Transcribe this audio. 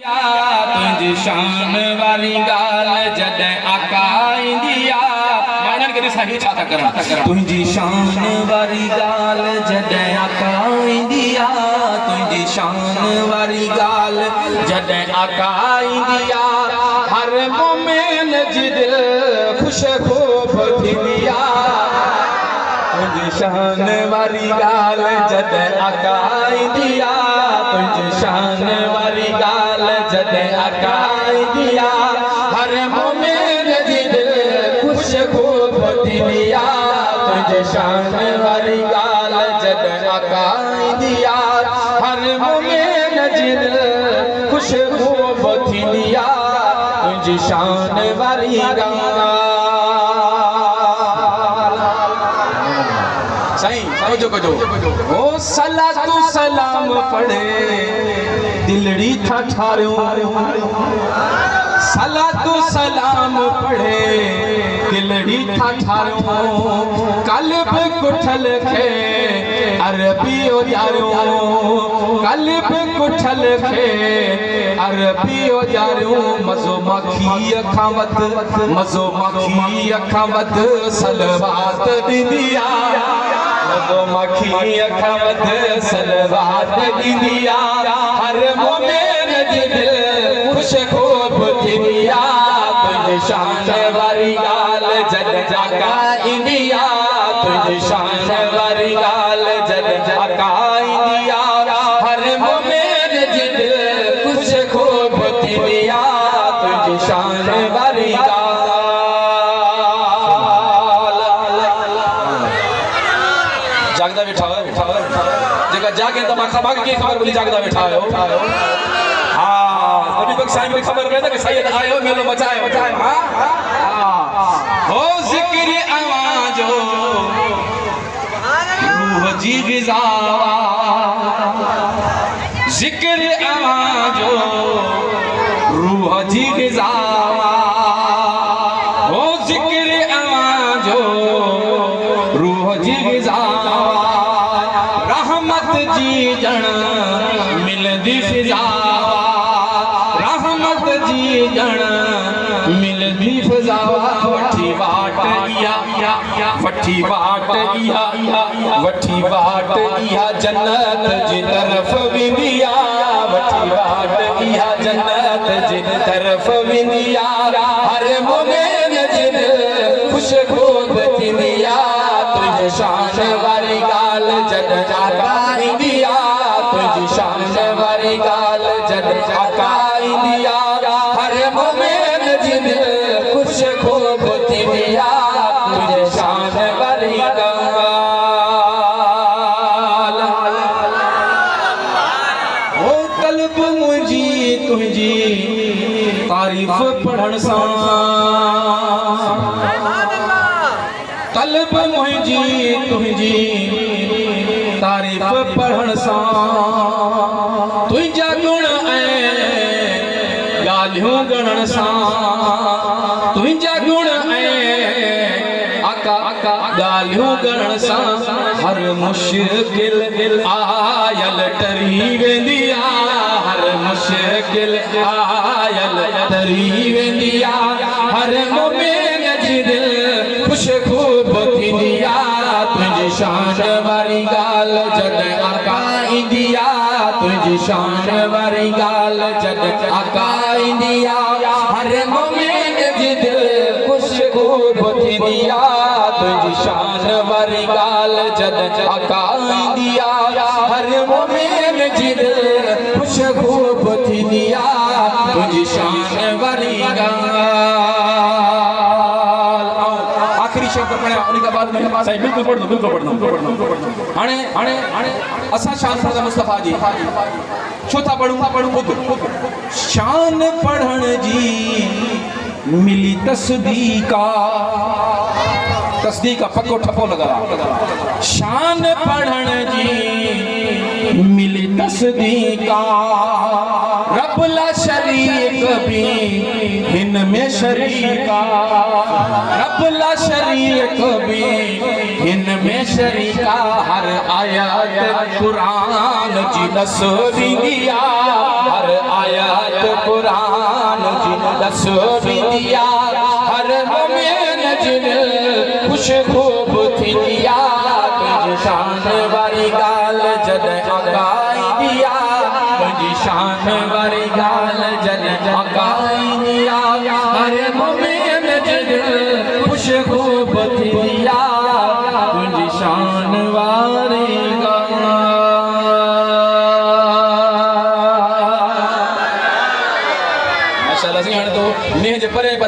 तुझी शान वाली गाल जॾहिं आका ईंदिया माण्हुनि खे ॾिसां ही छा था करनि तुंहिंजी शान वारी गाल जॾहिं आका ईंदिया तुंहिंजी शान वारी गाल जॾहिं आका ईंदिया हर मोमिन जी दिल खुश खूब थींदिया तुंहिंजी शान वारी गाल जॾहिं आका ईंदिया तुंहिंजी शान वारी गाल जॾहिं आका ईंदिया हर मोमिन जी दिल खुश खूब थींदिया तुंहिंजी शान वारी गाल जॾहिं आका ईंदिया हर मोमिन जी दिल खुश खूब थींदिया तुंहिंजी शान वारी गाल ओ सलातु सलाम पढ़े दिलड़ी था ठारियो सलातु सलाम पढ़े दिलड़ी था ठारियो कल्ब कुठल खे अरबी ओजारियो कल्ब कुठल खे अरबी ओजारियो मज़ो मखी अखावत मज़ो मखी अखावत सलवात दीदिया मज़ो मखी अखावत सलवात दीदिया हर मोमिन जी दिल खुश खूब थींदिया तुझी शान वारी गाल जॾहिं आका ईंदिया तुझी शान वारी गाल जॾहिं आका ईंदिया हर मोमिन जी दिल खुश खूब थींदिया तुझी शान वारी गाल जागदा बैठा जेका जागे त मां खबा के खबर बोली जागदा बैठा हो हां नबी पाक साईं की खबर पए कि सैयद आयो मेलो मचाए हां हो जिक्र आवाजो रूह जी ग़िज़ा जिक्र आवाजो रूह जी ग़िज़ा हो जिक्र आवाजो रूह जी ग़िज़ा रहमत जी जण मिलदी फिजा रहमत जी जण मिलदी फिजा वठी बाट इहा वठी बाट इहा वठी बाट इहा जन्नत जी तरफ विंदिया वठी बाट इहा जन्नत जी तरफ विंदिया हर मोमिन जी दिल खुश खूब थींदिया तुझी शान वारी गाल जॾहिं आका ईंदिया तुझी शान वारी गाल जॾहिं आका ईंदिया हर मोमिन जी दिल खुश खूब थींदिया तुझी शान वारी गाल ओ कल्ब मुंहिंजी तुंहिंजी तारीफ़ पढ़ण सां कल्ब मुंहिंजी तुंहिंजी तारीफ़ पढ़ण सां तुंहिंजा गुण ऐं ॻाल्हियूं ॻणण सां तुंहिंजा गुण ऐं आका ॻाल्हियूं ॻणण सां हर मुश्किल आयल टरी वेंदी आहे हर मुश्किल आयल टरी वेंदी आहे हर मोमिन जी दिल खुश खूब थींदिया तुझी शान वारी गाल जॾहिं आका ईंदिया तुझी शान वारी गाल जॾहिं आका ईंदिया हर मोमिन जी दिल खुश खूब थींदिया तुझी शान वारी गाल जॾहिं आका ईंदिया हर मोमिन जी दिल खुश खूब थींदिया तुझी शान वारी गाल साईं बिल्कुल पढ़ दो हाणे असां शान पढ़दा मुस्तफा जी छो था पढ़ूं ॿुध शान पढ़ण जी मिली तस्दीका पक्को ठप्पो लगा शान पढ़ण जी मिली तस्दीका रबला शरीक भी हिन में शरीका रबला शरीक भी हिन में शरीका हर आयत कुरान जी दसो दिया, हर आयत कुरान जी दसो दिया, हर मोमिन जिन खुश खूब थी दिया, तुझी शान वारी गाल जद आगाई दिया, तुझी शान